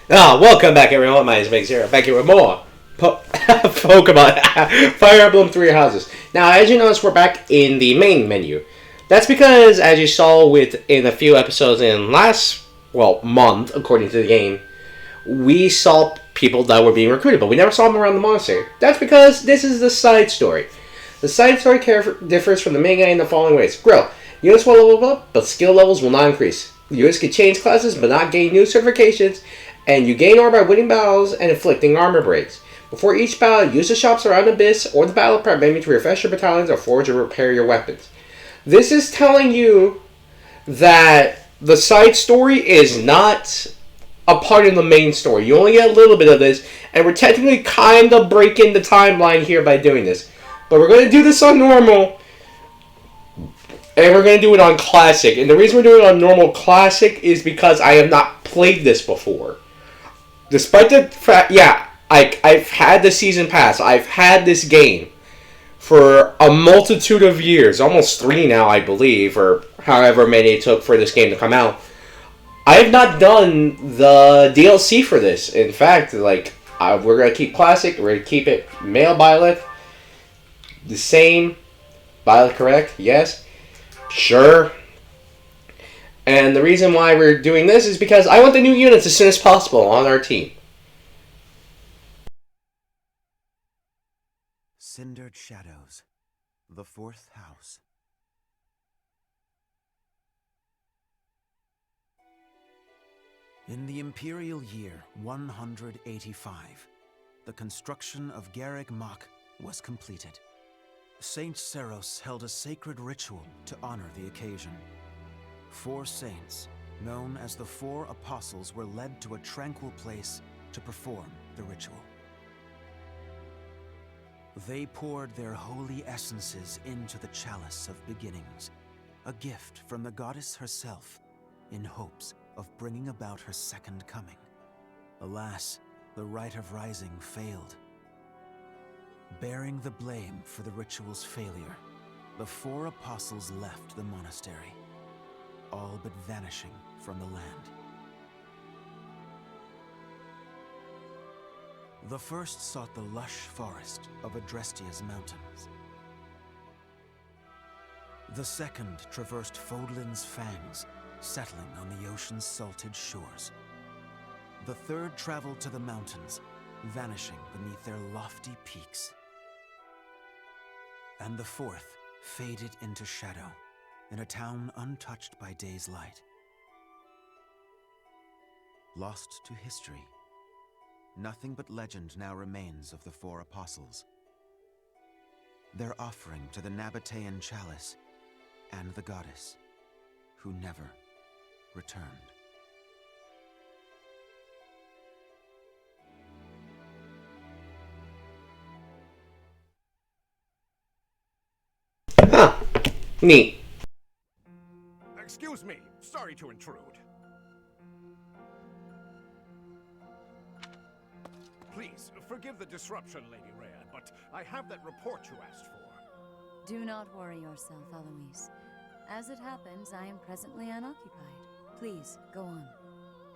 Welcome back everyone, my name is Big Zero, back here with more Pokemon Fire Emblem Three Houses. Now, as you notice, we're back in the main menu. That's because, as you saw in a few episodes in month, according to the game, we saw people that were being recruited, but we never saw them around the monastery. That's because this is the side story. The side story differs from the main game in the following ways. Grill. Units will level up, but skill levels will not increase. Units can change classes, but not gain new certifications, and you gain armor by winning battles and inflicting armor breaks. Before each battle, use the shops around Abyss or the battle prep menu to refresh your battalions or forge or repair your weapons. This is telling you that the side story is not a part of the main story. You only get a little bit of this, and we're technically kind of breaking the timeline here by doing this. But we're going to do this on normal, and we're going to do it on classic. And the reason we're doing it on normal classic is because I have not played this before. Despite the fact, I've had the season pass. I've had this game for a multitude of years, almost 3 now, I believe, or however many it took for this game to come out. I have not done the DLC for this. In fact, we're gonna keep classic. We're gonna keep it male Byleth, the same. Byleth, correct? Yes, sure. And the reason why we're doing this is because I want the new units as soon as possible on our team. Cindered Shadows, the 4th house. In the Imperial year 185, the construction of Garreg Mach was completed. Saint Seros held a sacred ritual to honor the occasion. 4 saints, known as the 4 Apostles, were led to a tranquil place to perform the ritual. They poured their holy essences into the chalice of beginnings, a gift from the goddess herself, in hopes of bringing about her second coming. Alas, the rite of rising failed. Bearing the blame for the ritual's failure, the 4 Apostles left the monastery, all but vanishing from the land. The first sought the lush forest of Adrestia's mountains. The second traversed Fodlan's fangs, settling on the ocean's salted shores. The third traveled to the mountains, vanishing beneath their lofty peaks. And the fourth faded into shadow, in a town untouched by day's light. Lost to history, nothing but legend now remains of the 4 Apostles. Their offering to the Nabatean chalice and the goddess, who never returned. Huh. Neat. Excuse me. Sorry to intrude. Please, forgive the disruption, Lady Rhea, but I have that report you asked for. Do not worry yourself, Eloise. As it happens, I am presently unoccupied. Please, go on.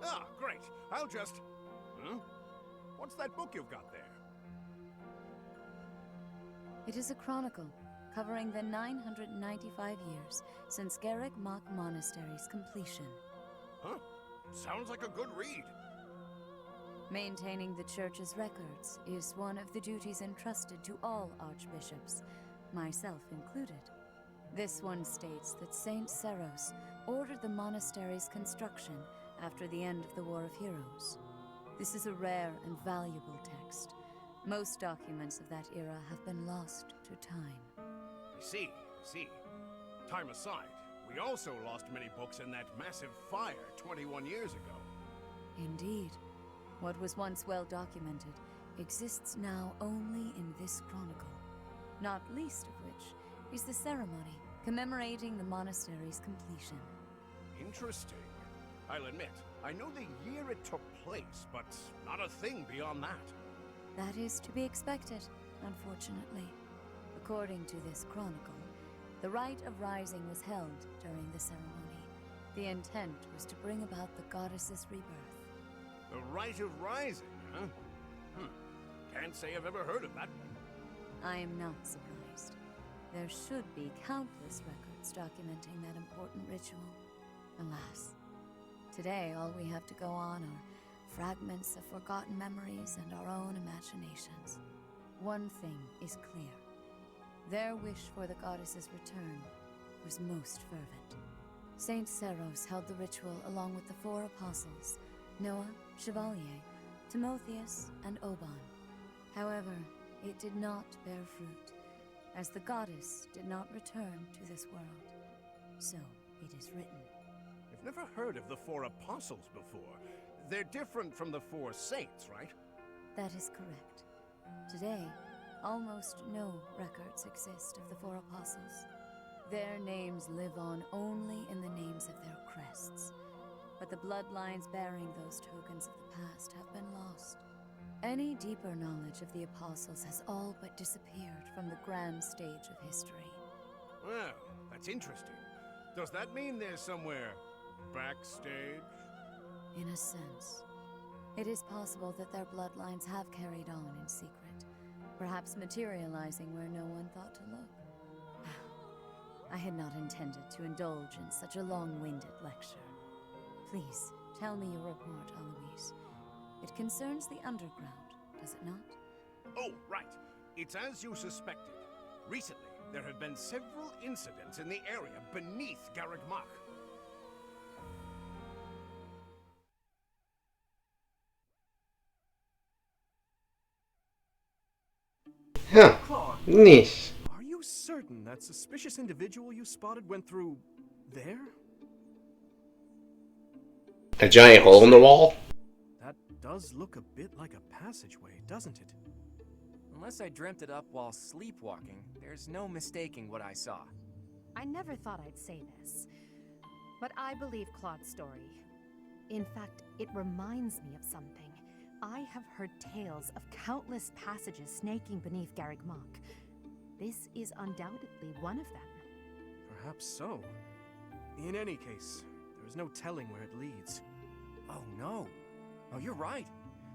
Ah, great. I'll just... What's that book you've got there? It is a chronicle, covering the 995 years since Garreg Mach Monastery's completion. Huh? Sounds like a good read. Maintaining the Church's records is one of the duties entrusted to all archbishops, myself included. This one states that Saint Seros ordered the monastery's construction after the end of the War of Heroes. This is a rare and valuable text. Most documents of that era have been lost to time. I see. Time aside, we also lost many books in that massive fire 21 years ago. Indeed. What was once well documented exists now only in this chronicle, not least of which is the ceremony commemorating the monastery's completion. Interesting. I'll admit, I know the year it took place, but not a thing beyond that. That is to be expected, unfortunately. According to this chronicle, the rite of rising was held during the ceremony. The intent was to bring about the goddess's rebirth. The Rite of Rising, huh? Can't say I've ever heard of that one. I am not surprised. There should be countless records documenting that important ritual. Alas, today all we have to go on are fragments of forgotten memories and our own imaginations. One thing is clear. Their wish for the goddess's return was most fervent. Saint Seros held the ritual along with the 4 apostles, Noah, Chevalier, Timotheus, and Oban. However, it did not bear fruit, as the goddess did not return to this world. So it is written. I've never heard of the 4 apostles before. They're different from the 4 saints, right? That is correct. Today, almost no records exist of the 4 apostles. Their names live on only in the names of their crests, but the bloodlines bearing those tokens of the past have been lost. Any deeper knowledge of the apostles has all but disappeared from the grand stage of history. Well, that's interesting. Does that mean there's somewhere backstage? In a sense, it is possible that their bloodlines have carried on in secret, perhaps materializing where no one thought to look. I had not intended to indulge in such a long-winded lecture. Please, tell me your report, Alois. It concerns the underground, does it not? Oh, right. It's as you suspected. Recently, there have been several incidents in the area beneath Garreg Mach. Huh. Nice. Are you certain that suspicious individual you spotted went through there? A giant hole in the wall? That does look a bit like a passageway, doesn't it? Unless I dreamt it up while sleepwalking, there's no mistaking what I saw. I never thought I'd say this, but I believe Claude's story. In fact, it reminds me of something. I have heard tales of countless passages snaking beneath Garreg Mach. This is undoubtedly one of them. Perhaps so. In any case, there is no telling where it leads. Oh no. Oh, you're right.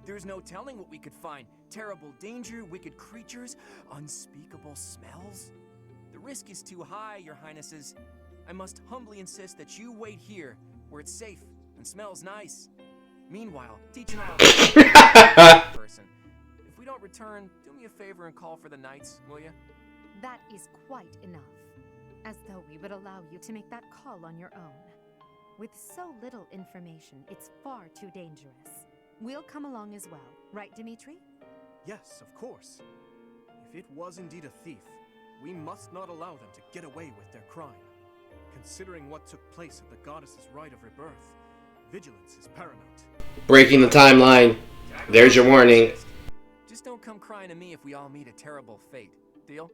There's no telling what we could find. Terrible danger, wicked creatures, unspeakable smells. The risk is too high, your highnesses. I must humbly insist that you wait here, where it's safe and smells nice. Meanwhile, teach an person. If we don't return, do me a favor and call for the knights, will you? That is quite enough. As though we would allow you to make that call on your own. With so little information, it's far too dangerous. We'll come along as well, right, Dimitri? Yes, of course. If it was indeed a thief, we must not allow them to get away with their crime. Considering what took place at the goddess's rite of rebirth, vigilance is paramount. Breaking the timeline. There's your warning. Just don't come crying to me if we all meet a terrible fate. Deal?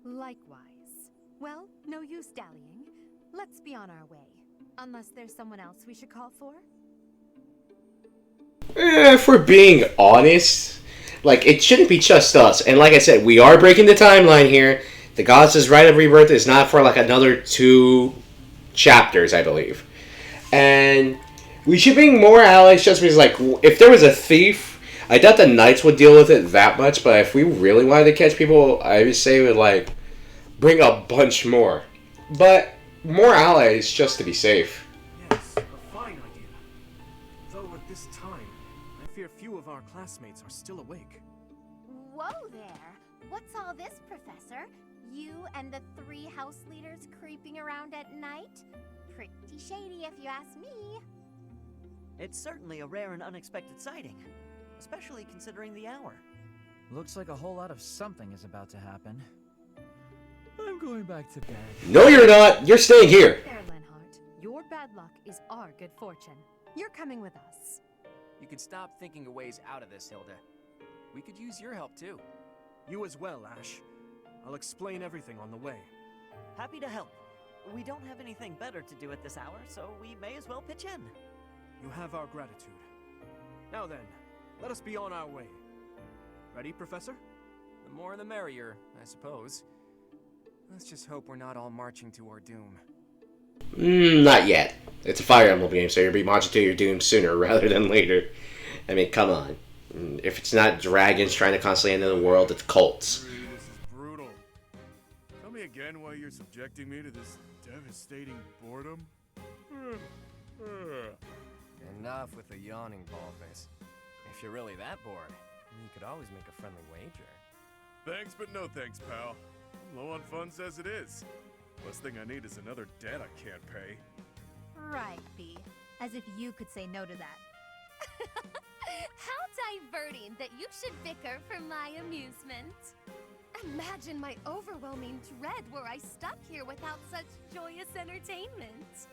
Likewise. Well, no use dallying. Let's be on our way. Unless there's someone else we should call for? If we're being honest, like, it shouldn't be just us. And like I said, we are breaking the timeline here. The Goddess's Rite of Rebirth is not for like another 2 chapters, I believe. And we should bring more allies just because, like, if there was a thief, I doubt the Knights would deal with it that much. But if we really wanted to catch people, I would say we would, like, bring a bunch more. But more allies just to be safe. Yes, a fine idea. Though at this time, I fear few of our classmates are still awake. Whoa there! What's all this, Professor? You and the 3 house leaders creeping around at night? Pretty shady if you ask me. It's certainly a rare and unexpected sighting, especially considering the hour. Looks like a whole lot of something is about to happen. I'm going back to bed. No, you're not. You're staying here. There, Lenhart. Your bad luck is our good fortune. You're coming with us. You could stop thinking of ways out of this, Hilda. We could use your help, too. You as well, Ash. I'll explain everything on the way. Happy to help. We don't have anything better to do at this hour, so we may as well pitch in. You have our gratitude. Now then, let us be on our way. Ready, Professor? The more the merrier, I suppose. Let's just hope we're not all marching to our doom. Not yet. It's a Fire Emblem game, so you'll be marching to your doom sooner rather than later. I mean, come on. If it's not dragons trying to constantly end the world, it's cults. This is brutal. Tell me again why you're subjecting me to this devastating boredom? Enough with the yawning, Baldface. If you're really that bored, you could always make a friendly wager. Thanks, but no thanks, pal. I'm low on funds as it is. Last thing I need is another debt I can't pay. Right, B. As if you could say no to that. How diverting that you should bicker for my amusement. Imagine my overwhelming dread were I stuck here without such joyous entertainment.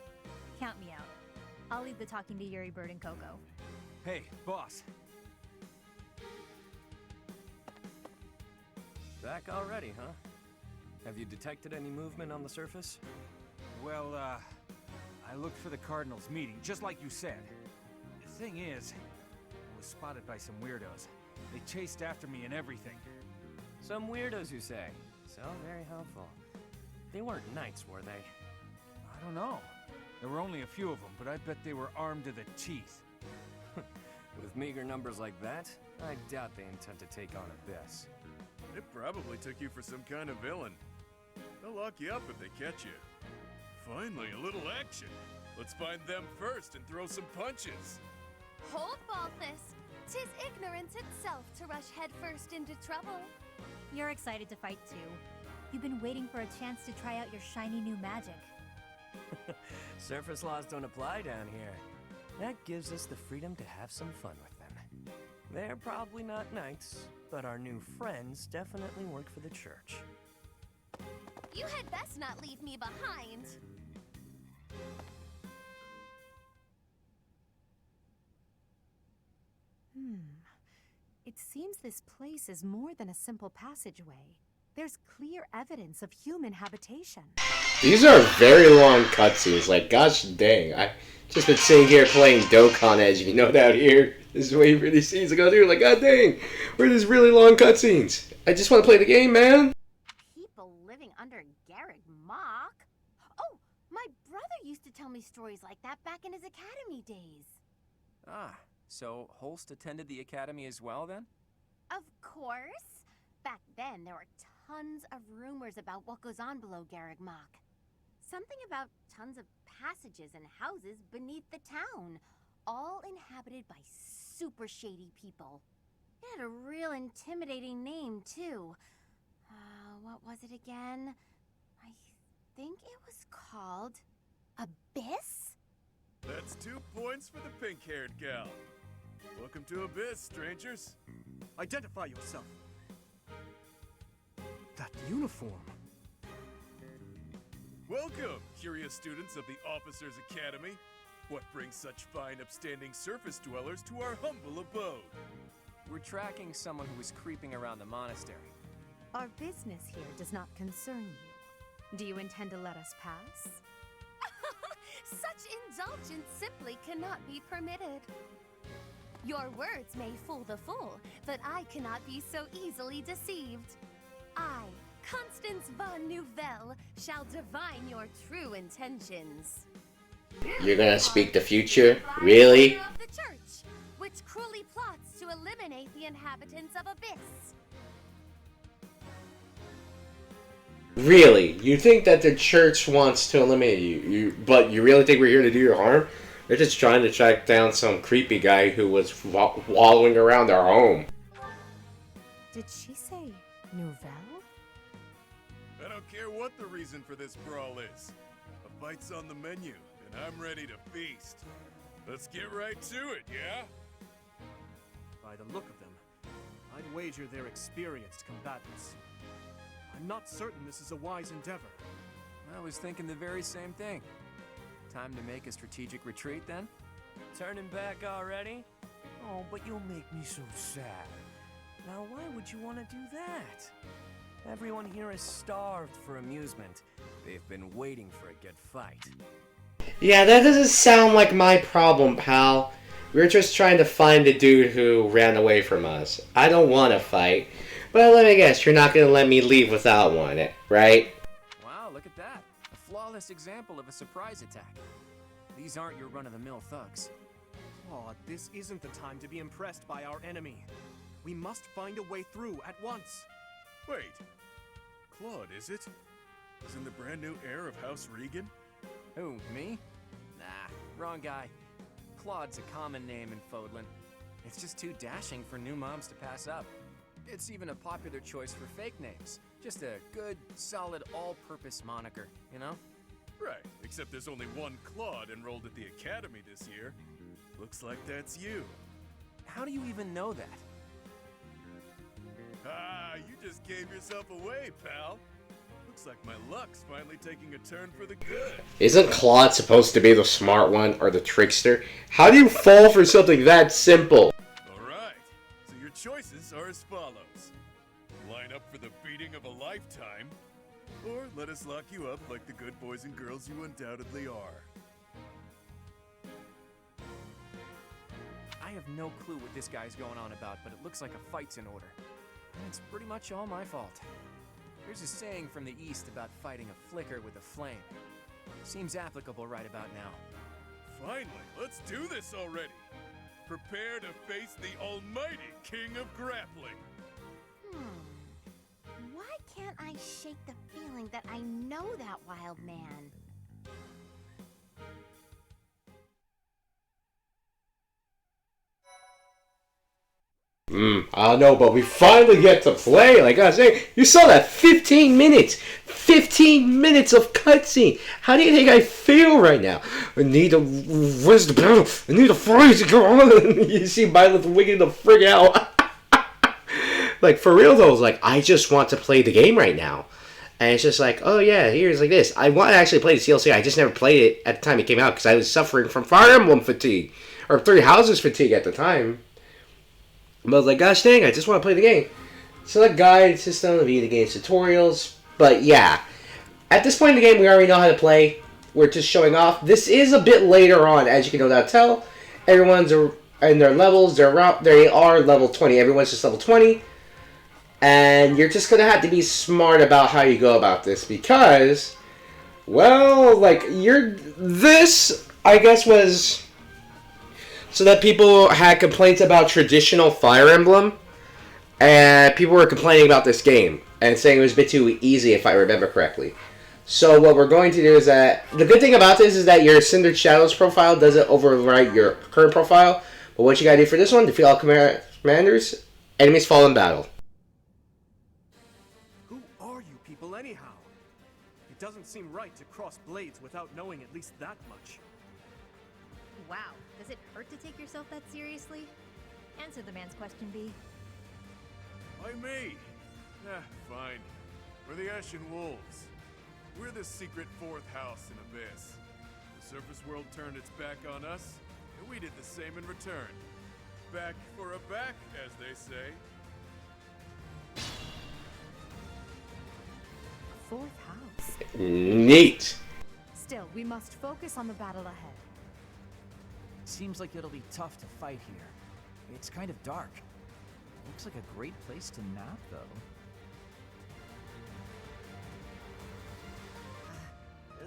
Count me out. I'll leave the talking to Yuri Bird and Coco. Hey, boss. Back already, huh? Have you detected any movement on the surface? Well, I looked for the Cardinals meeting, just like you said. The thing is, I was spotted by some weirdos. They chased after me and everything. Some weirdos, you say? So very helpful. They weren't knights, were they? I don't know. There were only a few of them, but I bet they were armed to the teeth. With meager numbers like that, I doubt they intend to take on Abyss. It probably took you for some kind of villain. They'll lock you up if they catch you. Finally, a little action. Let's find them first and throw some punches. Hold, Balthus. 'Tis ignorance itself to rush headfirst into trouble. You're excited to fight too. You've been waiting for a chance to try out your shiny new magic. Surface laws don't apply down here. That gives us the freedom to have some fun with them. They're probably not knights, but our new friends definitely work for the church. You had best not leave me behind. It seems this place is more than a simple passageway. There's clear evidence of human habitation. These are very long cutscenes. Like, gosh dang. I just been sitting here playing Dokkan Edge. If you know that here. This is waiting for these scenes to go through. Like, god dang. Where are these really long cutscenes? I just want to play the game, man. People living under Garrick Mock? Oh, my brother used to tell me stories like that back in his academy days. Ah, so Holst attended the academy as well, then? Of course. Back then, there were tons of rumors about what goes on below Garrick Mock. Something about tons of passages and houses beneath the town, all inhabited by super shady people. It had a real intimidating name, too. What was it again? I think it was called Abyss? That's 2 points for the pink-haired gal. Welcome to Abyss, strangers. Identify yourself. That uniform. Welcome, curious students of the Officers' Academy. What brings such fine, upstanding surface dwellers to our humble abode? We're tracking someone who was creeping around the monastery. Our business here does not concern you. Do you intend to let us pass? Such indulgence simply cannot be permitted. Your words may fool the fool, but I cannot be so easily deceived. I, Constance von Nouvelle, shall divine your true intentions. You're gonna speak the future? Really? Of the church, which cruelly plots to eliminate the inhabitants of Abyss. Really? You think that the church wants to eliminate you? But you really think we're here to do your harm? They're just trying to track down some creepy guy who was wallowing around our home. Did she say Nouvelle? I don't care what the reason for this brawl is. A bite's on the menu, and I'm ready to feast. Let's get right to it, yeah? By the look of them, I'd wager they're experienced combatants. I'm not certain this is a wise endeavor. I was thinking the very same thing. Time to make a strategic retreat, then? Turning back already? Oh, but you'll make me so sad. Now, why would you want to do that? Everyone here is starved for amusement. They've been waiting for a good fight. Yeah, that doesn't sound like my problem, pal. We're just trying to find the dude who ran away from us. I don't want to fight. But let me guess, you're not going to let me leave without one, right? Wow, look at that. A flawless example of a surprise attack. These aren't your run-of-the-mill thugs. Claude, this isn't the time to be impressed by our enemy. We must find a way through at once. Wait. Claude, is it? Isn't the brand new heir of House Regan? Who, me? Nah, wrong guy. Claude's a common name in Fodlan. It's just too dashing for new moms to pass up. It's even a popular choice for fake names. Just a good, solid, all-purpose moniker, you know? Right, except there's only one Claude enrolled at the academy this year. Looks like that's you. How do you even know that? Ah, you just gave yourself away, pal. Looks like my luck's finally taking a turn for the good. Isn't Claude supposed to be the smart one or the trickster? How do you fall for something that simple? Alright, so your choices are as follows. Line up for the beating of a lifetime, or let us lock you up like the good boys and girls you undoubtedly are. I have no clue what this guy's going on about, but it looks like a fight's in order. And it's pretty much all my fault. There's a saying from the East about fighting a flicker with a flame. Seems applicable right about now. Finally, let's do this already. Prepare to face the almighty King of Grappling. Why can't I shake the feeling that I know that wild man? I don't know, but we finally get to play. Like I was saying, you saw that 15 minutes. 15 minutes of cutscene. How do you think I feel right now? I need to... Where's the battle? I need to fight to go on. You see Violet wigging the frig out. Like, for real though, like, I just want to play the game right now. And it's just like, oh yeah, here's like this. I want to actually play the DLC. I just never played it at the time it came out because I was suffering from Fire Emblem fatigue. Or Three Houses fatigue at the time. But I was like, gosh dang, I just want to play the game. Select guide, system, view the game's tutorials. But yeah, at this point in the game, we already know how to play. We're just showing off. This is a bit later on, as you can no doubt tell. Everyone's in their levels. They are level 20. Everyone's just level 20. And you're just going to have to be smart about how you go about this. Because, well, like, this, I guess, was... So that people had complaints about traditional Fire Emblem, and people were complaining about this game, and saying it was a bit too easy, if I remember correctly. So what we're going to do is that, the good thing about this is that your Cindered Shadows profile doesn't overwrite your current profile, but what you gotta do for this one, defeat all commanders, enemies fall in battle. Who are you people anyhow? It doesn't seem right to cross blades without knowing at least that much. Wow, does it hurt to take yourself that seriously? Answer the man's question, B. Why me? Fine. We're the Ashen Wolves. We're the secret fourth house in Abyss. The surface world turned its back on us, and we did the same in return. Back for a back, as they say. Fourth house. Neat. Still, we must focus on the battle ahead. Seems like it'll be tough to fight here. It's kind of dark. Looks like a great place to nap, though.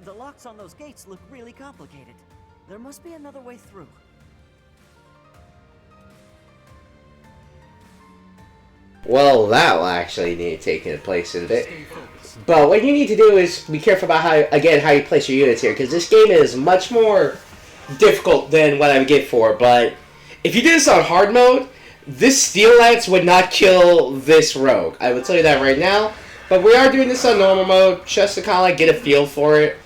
The locks on those gates look really complicated. There must be another way through. Well, that will actually need taking place in a bit. But what you need to do is be careful about how you place your units here, because this game is much more difficult than what I would get for. But if you do this on hard mode, this Steel Lance would not kill this rogue. I will tell you that right now. But we are doing this on normal mode, just to kind of like get a feel for it.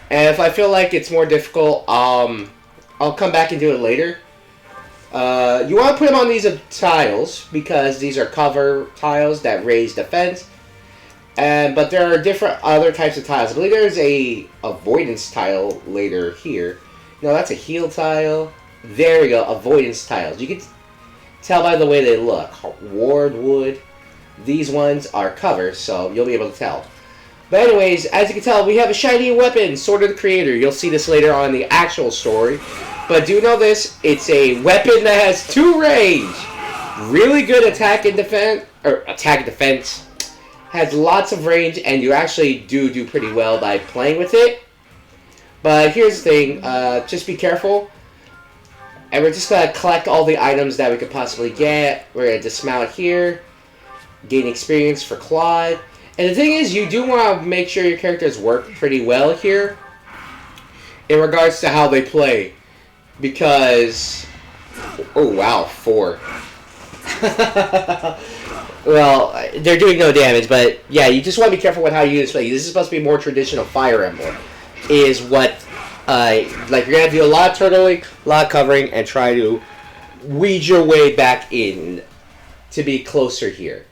And if I feel like it's more difficult, I'll come back and do it later. You want to put them on these tiles, because these are cover tiles that raise defense. But there are different other types of tiles. I believe there's a avoidance tile later here. No, that's a heal tile. There we go, avoidance tiles. You can tell by the way they look. Ward wood. These ones are covers, so you'll be able to tell. But anyways, as you can tell, we have a shiny weapon, Sword of the Creator. You'll see this later on in the actual story. But do know this, it's a weapon that has 2 range. Really good attack and defense, has lots of range, and you actually do pretty well by playing with it. But here's the thing, just be careful. And we're just gonna collect all the items that we could possibly get. We're gonna dismount here, gain experience for Claude. And the thing is, you do want to make sure your characters work pretty well here in regards to how they play. Because, oh wow, 4. Well, they're doing no damage, but yeah, you just want to be careful with how you play. This is supposed to be more traditional Fire Emblem. Is what, like you're going to do a lot of turtling, a lot of covering, and try to weed your way back in to be closer here.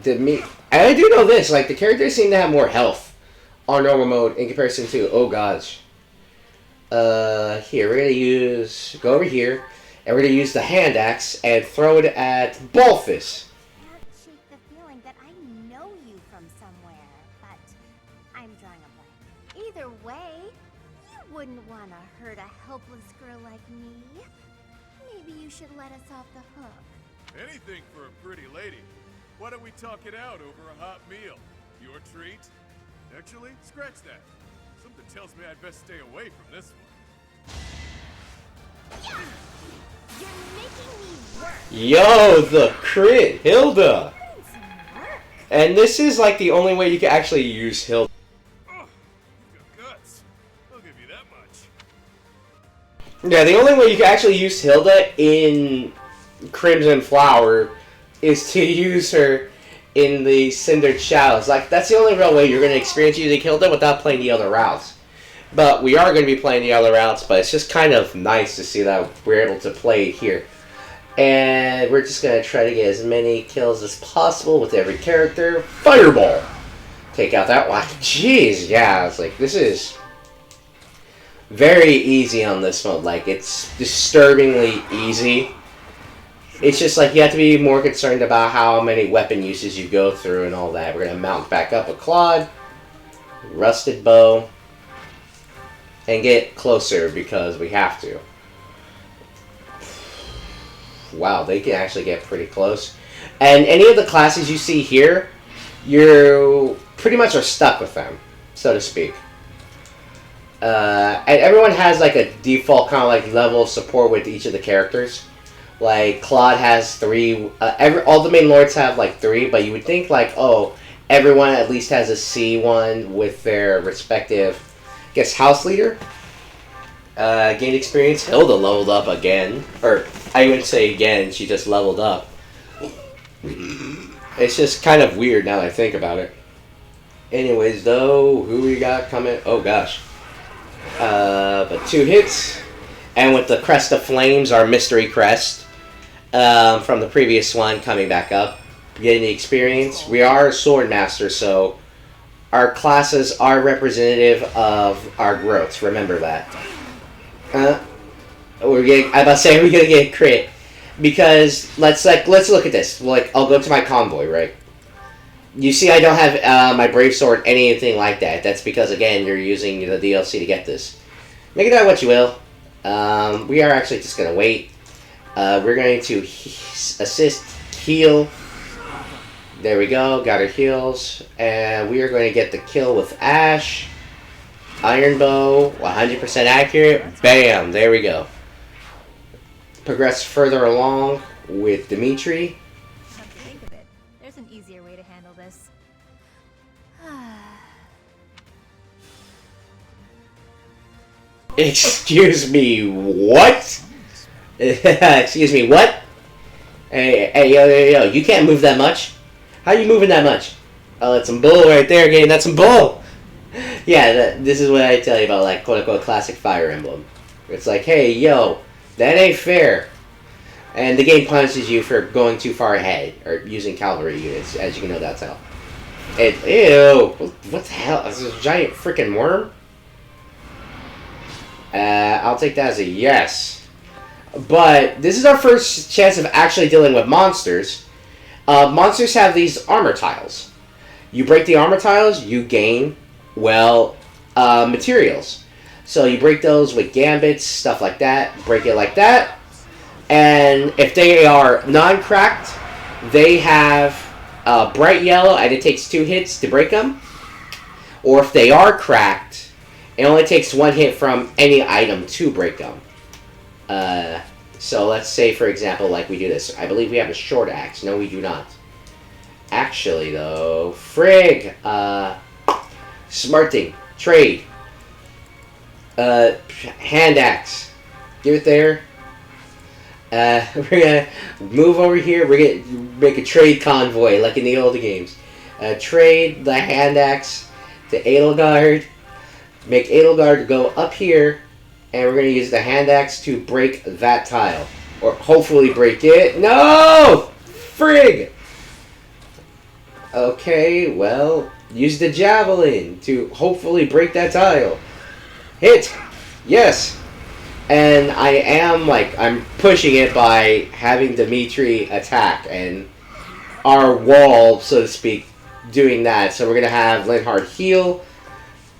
And I do know this, like the characters seem to have more health on normal mode in comparison to, oh gosh. Here, we're going to go over here, and we're going to use the hand axe and throw it at Balthus. Can't shake the feeling that I know you from somewhere, but I'm drawing a blank. Either way, you wouldn't want to hurt a helpless girl like me. Maybe you should let us off the hook. Anything for a pretty lady. Why don't we talk it out over a hot meal? Your treat? Actually, scratch that. Something tells me I'd best stay away from this one. You're making me work. Yo, the crit, Hilda. And this is like the only way you can actually use Hilda. Oh, you've got guts. I'll give you that much. Yeah, the only way you can actually use Hilda in Crimson Flower is to use her in the Cindered Shadows. Like, that's the only real way you're going to experience using Hilda without playing the other routes. But we are going to be playing the other routes, but it's just kind of nice to see that we're able to play it here. And we're just going to try to get as many kills as possible with every character. Fireball! Take out that one. Jeez, yeah, it's like, this is very easy on this mode. Like, it's disturbingly easy. It's just like you have to be more concerned about how many weapon uses you go through and all that. We're going to mount back up a Claude, Rusted Bow, and get closer because we have to. Wow, they can actually get pretty close. And any of the classes you see here, you pretty much are stuck with them, so to speak. And everyone has like a default kind of like level of support with each of the characters. Like Claude has 3. All the main lords have like 3, but you would think like, oh, everyone at least has a C1 with their respective, I guess, house leader. Gained experience. Hilda leveled up again, or I wouldn't say again. She just leveled up. It's just kind of weird now that I think about it. Anyways, though, who we got coming? Oh gosh, but 2 hits, and with the crest of flames, our mystery crest. From the previous one coming back up, getting the experience. We are sword masters, so our classes are representative of our growths. Remember that. I'm about to say we're gonna get crit because let's look at this. Like, I'll go to my convoy, right? You see, I don't have my brave sword, anything like that. That's because again, you're using the DLC to get this. Make it that what you will. We are actually just gonna wait. We're going to assist, heal. There we go, got our heals. And we are going to get the kill with Ash. Iron Bow, 100% accurate. Bam, there we go. Progress further along with Dimitri. Come to think of it, there's an easier way to handle this. Excuse me, what? Excuse me, what? Hey, yo, you can't move that much. How you moving that much? Oh, that's some bull right there, gang. That's some bull. Yeah, this is what I tell you about, like, quote-unquote classic Fire Emblem. It's like, hey, yo, that ain't fair. And the game punishes you for going too far ahead, or using cavalry units, as you can know that's how. Ew, what the hell? Is this a giant freaking worm? I'll take that as a yes. But this is our first chance of actually dealing with monsters. Monsters have these armor tiles. You break the armor tiles, you gain, well, materials. So you break those with gambits, stuff like that. Break it like that. And if they are non-cracked, they have bright yellow, and it takes 2 hits to break them. Or if they are cracked, It only takes one hit from any item to break them. So let's say, for example, like we do this. I believe we have a short axe. No, we do not. Actually, though, frig. Smarting. Trade. Hand axe. Give it there. We're gonna move over here. We're gonna make a trade convoy like in the older games. Trade the hand axe to Edelgard. Make Edelgard go up here, and we're gonna use the hand axe to break that tile, or hopefully break it. No, frig. Okay, well, use the javelin to hopefully break that tile. Hit, yes. And I'm pushing it by having Dimitri attack and our wall, so to speak, doing that. So we're gonna have Linhardt heal.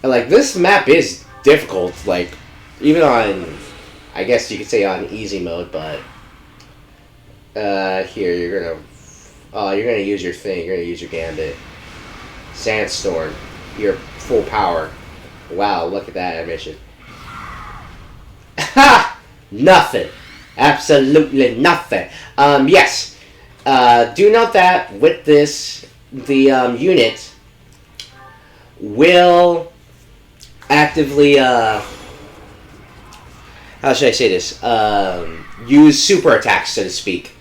And like, this map is difficult, like even on, I guess you could say on easy mode, but here you're gonna use your thing. You're gonna use your gambit. Sandstorm, your full power. Wow, look at that animation. Ha! Nothing. Absolutely nothing. Yes. Do note that with this, the unit will actively, how should I say this? Use super attacks, so to speak.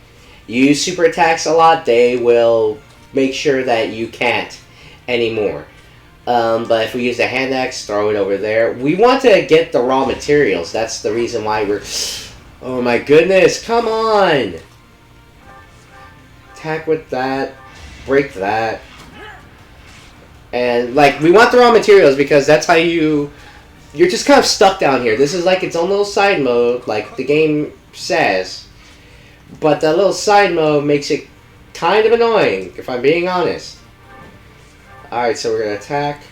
You use super attacks a lot, they will make sure that you can't anymore. But if we use the hand axe, throw it over there. We want to get the raw materials. That's the reason why we're... Oh my goodness, come on! Attack with that. Break that. And, like, we want the raw materials because that's how you're just kind of stuck down here. This is like its own little side mode, like the game says. But that little side mode makes it kind of annoying, if I'm being honest. Alright, so we're going to attack.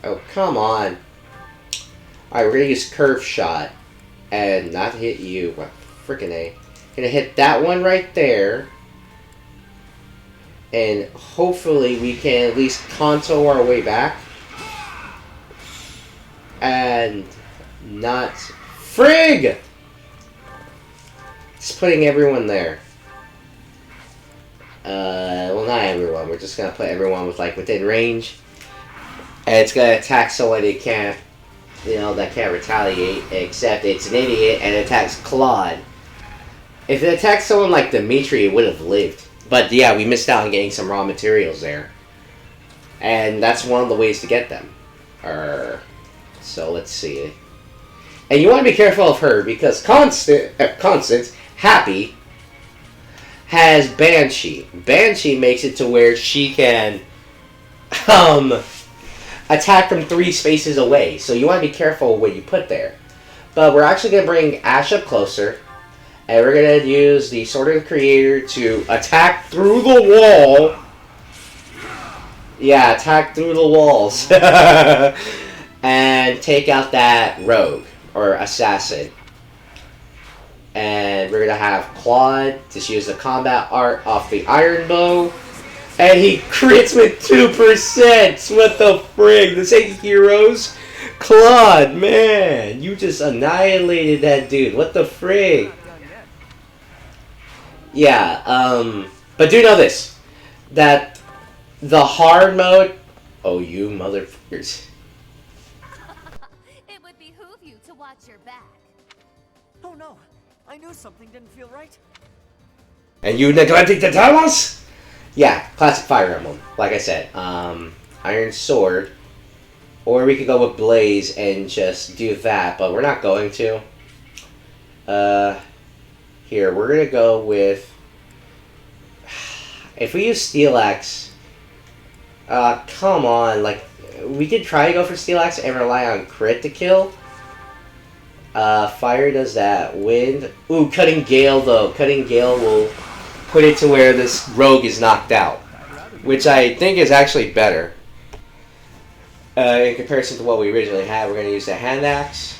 Oh, come on. Alright, we're going to use Curve Shot. And not hit you. What? Frickin' A. Going to hit that one right there. And hopefully we can at least contour our way back. And not... Frig! Just putting everyone there. Well, not everyone. We're just gonna put everyone with within range, and it's gonna attack someone they can't, that can't retaliate. Except it's an idiot and it attacks Claude. If it attacked someone like Dimitri, it would have lived. But yeah, we missed out on getting some raw materials there, and that's one of the ways to get them. So let's see. And you want to be careful of her because Constance, Happy, has Banshee. Banshee makes it to where she can attack from 3 spaces away. So you want to be careful what you put there. But we're actually going to bring Ash up closer. And we're going to use the Sword of the Creator to attack through the wall. Yeah, attack through the walls. And take out that rogue or assassin. And we're going to have Claude just use the combat art off the Iron Bow. And he crits with 2%! What the frig? This ain't Heroes? Claude, man! You just annihilated that dude. What the frig? Yeah, but do know this. That the hard mode... Oh, you motherfuckers. It would behoove you to watch your back. Oh no! I knew something didn't feel right. And you neglected to tell us? Yeah, classic Fire Emblem. Like I said, Iron Sword. Or we could go with Blaze and just do that, but we're not going to. Here, we're going to go with... If we use Steel Axe... come on, we could try to go for Steel Axe and rely on crit to kill. Fire does that. Wind. Ooh, Cutting Gale, though. Cutting Gale will put it to where this rogue is knocked out. Which I think is actually better. In comparison to what we originally had, we're going to use the Hand Axe.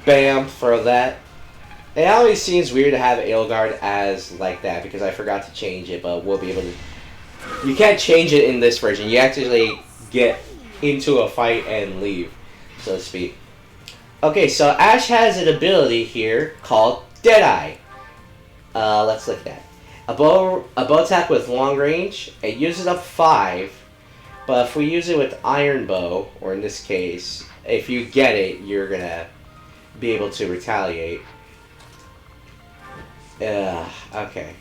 Bam, throw that. It always seems weird to have Edelgard as like that, because I forgot to change it, but we'll be able to... You can't change it in this version. You actually get into a fight and leave, so to speak. Okay, so Ash has an ability here called Deadeye. Let's look at that. A bow attack with long range. It uses up 5, but if we use it with Iron Bow, or in this case, if you get it, you're gonna be able to retaliate. Okay.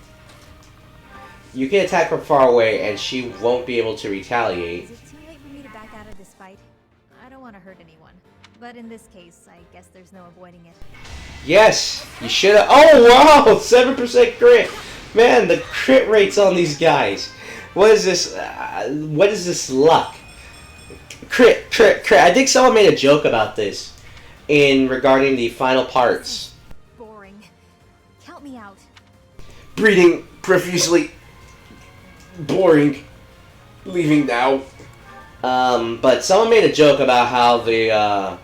You can attack from far away, and she won't be able to retaliate. Is it too late for me to back out of this fight? I don't want to hurt anyone. But in this case, I guess there's no avoiding it. Yes! You should have. Oh, wow! 7% crit! Man, the crit rates on these guys. What is this? What is this luck? Crit. I think someone made a joke about this in regarding the final parts. Boring. Count me out. Breeding profusely. Boring. Leaving now. But someone made a joke about how the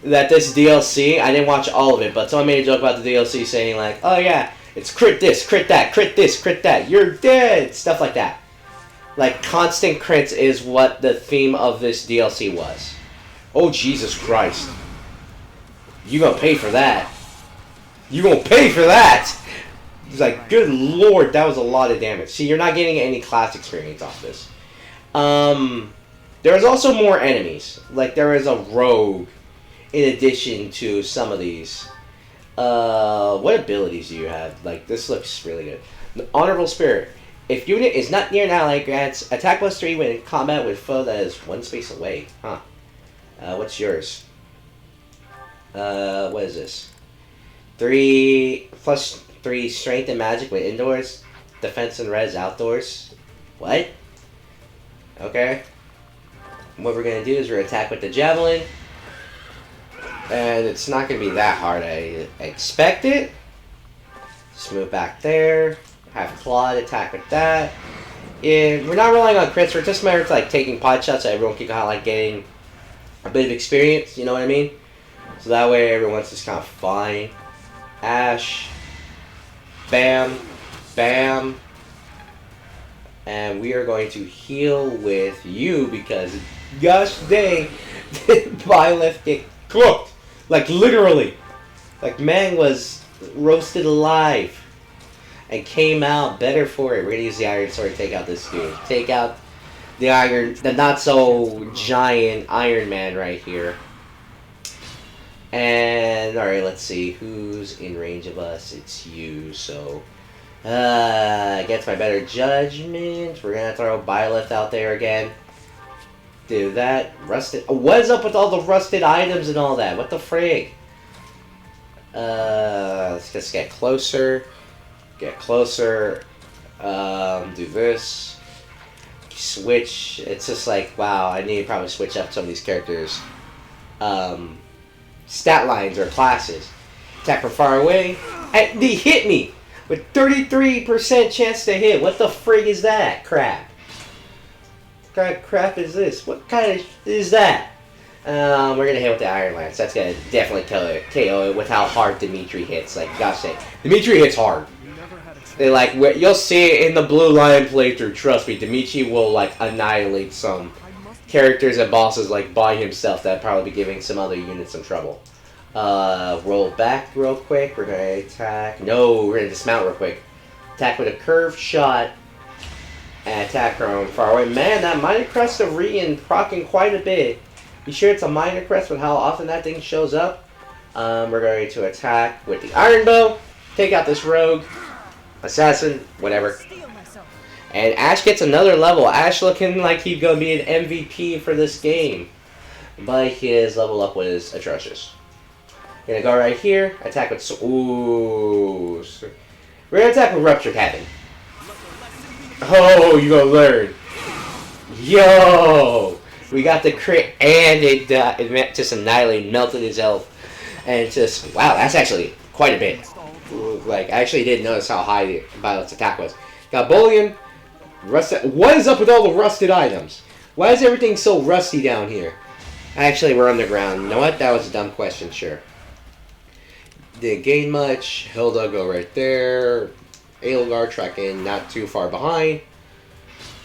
that this DLC, I didn't watch all of it, but someone made a joke about the DLC saying like, oh yeah, it's crit this, crit that, crit this, crit that, you're dead, stuff like that. Like, constant crits is what the theme of this DLC was. Oh, Jesus Christ. You gonna pay for that. You gonna pay for that! It's like, good lord, that was a lot of damage. See, you're not getting any class experience off this. There's also more enemies. Like, there is a rogue in addition to some of these. What abilities do you have? Like, this looks really good. The Honorable Spirit. If unit is not near an ally, grants attack +3 when in combat with foe that is 1 space away. Huh. What's yours? What is this? 3 + 3 strength and magic when indoors. Defense and res outdoors. What? Okay. What we're gonna do is we're gonna attack with the javelin. And it's not going to be that hard. I expect it. Just move back there. Have Claude attack with that. And we're not relying on crits. We're just matter of like taking pot shots so everyone can kind of like getting a bit of experience. You know what I mean? So that way everyone's just kind of fine. Ash. Bam. Bam. And we are going to heal with you because gosh dang, Byleth get cooked. Like, literally. Like, man was roasted alive. And came out better for it. We're going to use the Iron Sword to take out this dude. Take out the not-so-giant Iron Man right here. And, alright, let's see. Who's in range of us? It's you, so... against my better judgment, we're going to throw Byleth out there again. Do that. Rusted. What is up with all the rusted items and all that? What the frig? Let's just get closer. Get closer. Do this. Switch. It's just like, wow, I need to probably switch up some of these characters. Stat lines or classes. Attack from far away. And they hit me! With 33% chance to hit. What the frig is that? Crap. What kind of crap is this? What kind of is that? We're gonna hit with the Iron Lance. That's gonna definitely KO it with how hard Dimitri hits. Like, gosh dang, Dimitri hits hard. They like you'll see it in the Blue Lion playthrough. Trust me, Dimitri will like annihilate some characters and bosses like by himself. That'd probably be giving some other units some trouble. Roll back real quick. We're gonna attack. No, we're gonna dismount real quick. Attack with a curved shot. And attack from far away. Man, that minor crest of Rian proccing quite a bit. Be sure it's a minor crest with how often that thing shows up. We're going to attack with the Iron Bow. Take out this rogue. Assassin. Whatever. And Ash gets another level. Ash looking like he's going to be an MVP for this game. But his level up was atrocious. We're going to go right here. Attack with... Ooh. We're going to attack with Ruptured Heaven. Oh, you gonna learn. Yo! We got the crit and it just annihilated, melted his health. And just, wow, that's actually quite a bit. Like, I actually didn't notice how high Violet's attack was. Got Bullion. Rusted. What is up with all the rusted items? Why is everything so rusty down here? Actually, we're underground. You know what? That was a dumb question, sure. Didn't gain much. Hilda go right there. Aelgar tracking not too far behind.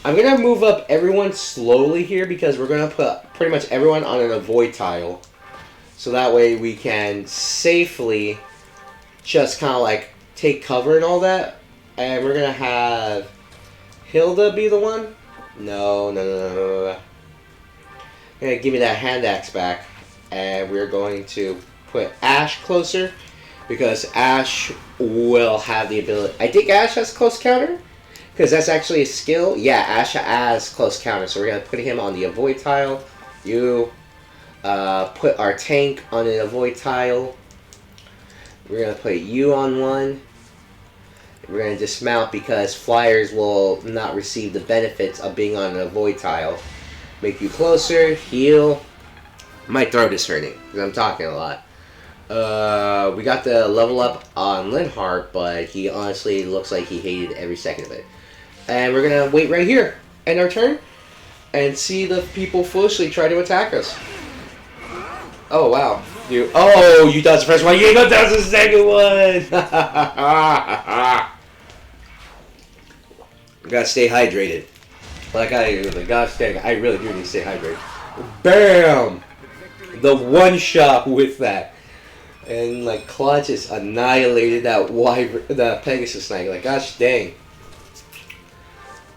I'm going to move up everyone slowly here because we're going to put pretty much everyone on an avoid tile. So that way we can safely just kind of like take cover and all that. And we're going to have Hilda be the one? No. Give me that hand axe back. And we're going to put Ash closer. Because Ash will have the ability... I think Ash has close counter. Because that's actually a skill. Yeah, Ash has close counter. So we're going to put him on the avoid tile. You put our tank on an avoid tile. We're going to put you on one. We're going to dismount because flyers will not receive the benefits of being on an avoid tile. Make you closer. Heal. My throat is hurting because I'm talking a lot. We got the level up on Linhardt, but he honestly looks like he hated every second of it. And we're going to wait right here, end our turn, and see the people foolishly try to attack us. Oh, wow. You dodged the first one. You didn't dodge the second one. Gotta stay hydrated. Like I do. Like, gosh dang, I really do need to stay hydrated. Bam! The one shot with that. And like Claude just annihilated that Pegasus Knight. Like, gosh dang.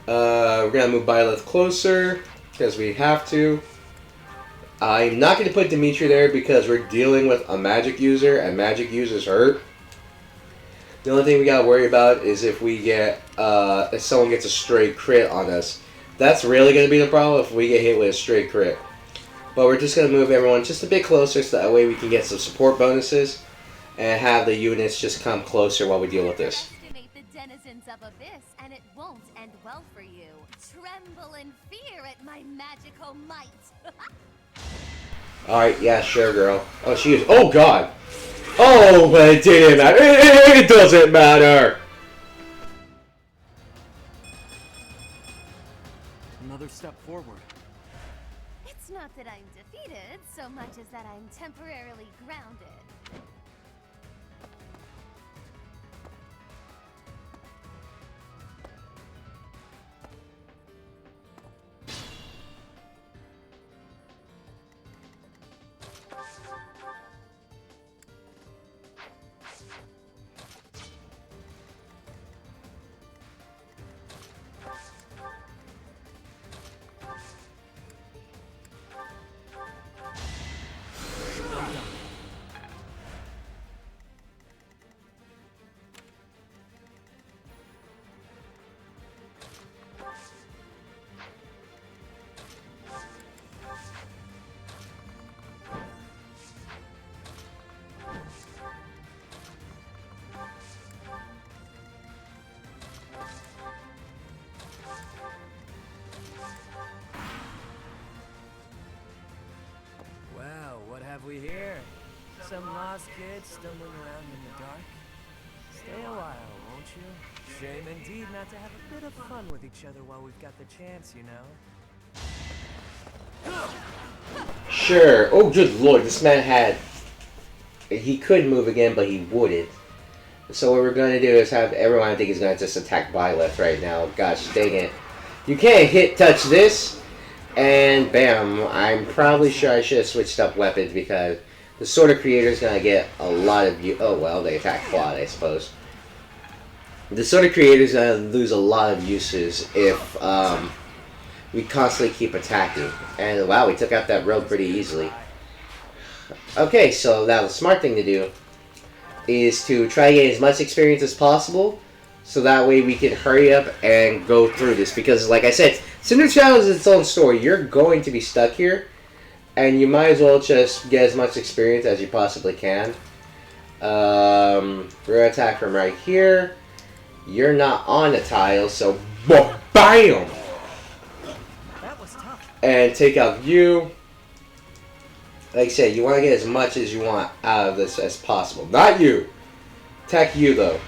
We're gonna move Byleth closer because we have to. I'm not gonna put Dimitri there because we're dealing with a magic user and magic users hurt. The only thing we gotta worry about is if we get if someone gets a stray crit on us. That's really gonna be the problem if we get hit with a stray crit. But we're just going to move everyone just a bit closer so that way we can get some support bonuses and have the units just come closer while we deal with this. Estimate the denizens of Abyss, and it won't end well for you. Tremble in fear at my magical might. Alright, yeah, sure, girl. Oh, she is. Oh, God. Oh, but it didn't matter. It doesn't matter. Another step forward. It's not that I'm defeated, so much as that I'm temporarily grounded. Have we here? Some lost kids stumbling around in the dark? Stay a while, won't you? Shame indeed not to have a bit of fun with each other while we've got the chance, you know? Sure. Oh, good lord, this man had... He could move again, but he wouldn't. So what we're going to do is have everyone, I think, is going to just attack Byleth right now. Gosh dang it. You can't touch this. And bam, I'm probably sure I should have switched up weapons because the Sword of Creator is going to get a lot of you. Oh, well, they attack Claude, I suppose. The Sword of Creator is going to lose a lot of uses if we constantly keep attacking. And wow, we took out that rogue pretty easily. Okay, so now the smart thing to do is to try to get as much experience as possible so that way we can hurry up and go through this. Because like I said, Cinder Challenge is its own story. You're going to be stuck here, and you might as well just get as much experience as you possibly can. We're going to attack from right here. You're not on a tile, so BAM! That was tough. And take out you. Like I said, you want to get as much as you want out of this as possible. Not you. Attack you, though.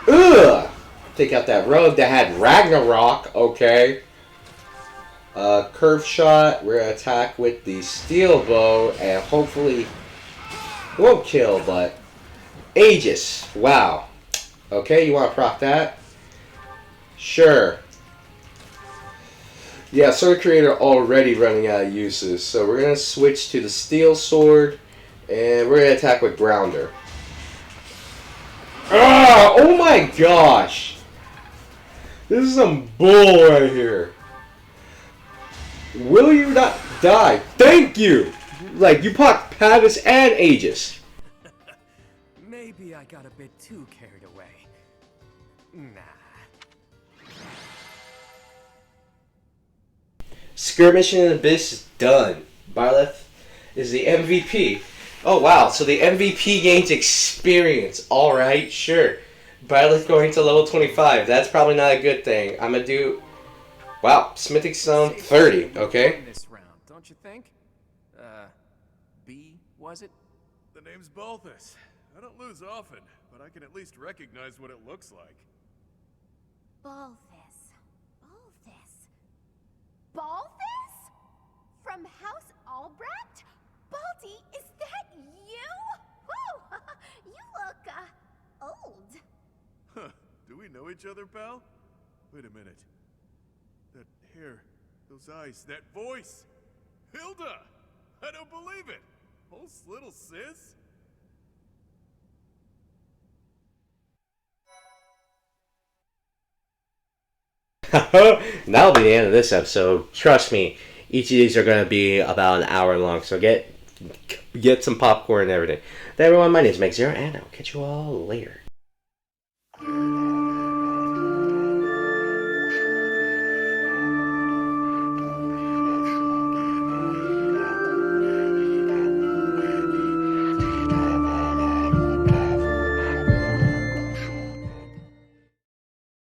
Ugh! Take out that rogue that had Ragnarok. Okay. Curve shot. We're going to attack with the steel bow. And hopefully... It won't kill, but... Aegis. Wow. Okay, you want to proc that? Sure. Yeah, Sword Creator already running out of uses. So we're going to switch to the Steel Sword. And we're going to attack with Grounder. Ah! Oh my gosh! This is some bull right here. Will you not die? Thank you! Like, you popped Pavis and Aegis. Maybe I got a bit too carried away. Nah. Skirmish in the Abyss is done. Byleth is the MVP. Oh wow, so the MVP gains experience. Alright, sure. Byleth going to level 25. That's probably not a good thing. I'm gonna do... Wow, Smithing Stone 30, okay? This round, don't you think? B, was it? The name's Balthus. I don't lose often, but I can at least recognize what it looks like. Balthus. Balthus? From House Albrecht? Baldy, is that you? Whew! You look, old. Huh. Do we know each other, pal? Wait a minute. That hair, those eyes, that voice! Hilda! I don't believe it! Oh, little sis? That'll be the end of this episode. Trust me, each of these are going to be about an hour long, so get some popcorn and everything. Everyone, my name is Meg Zero, and I'll catch you all later.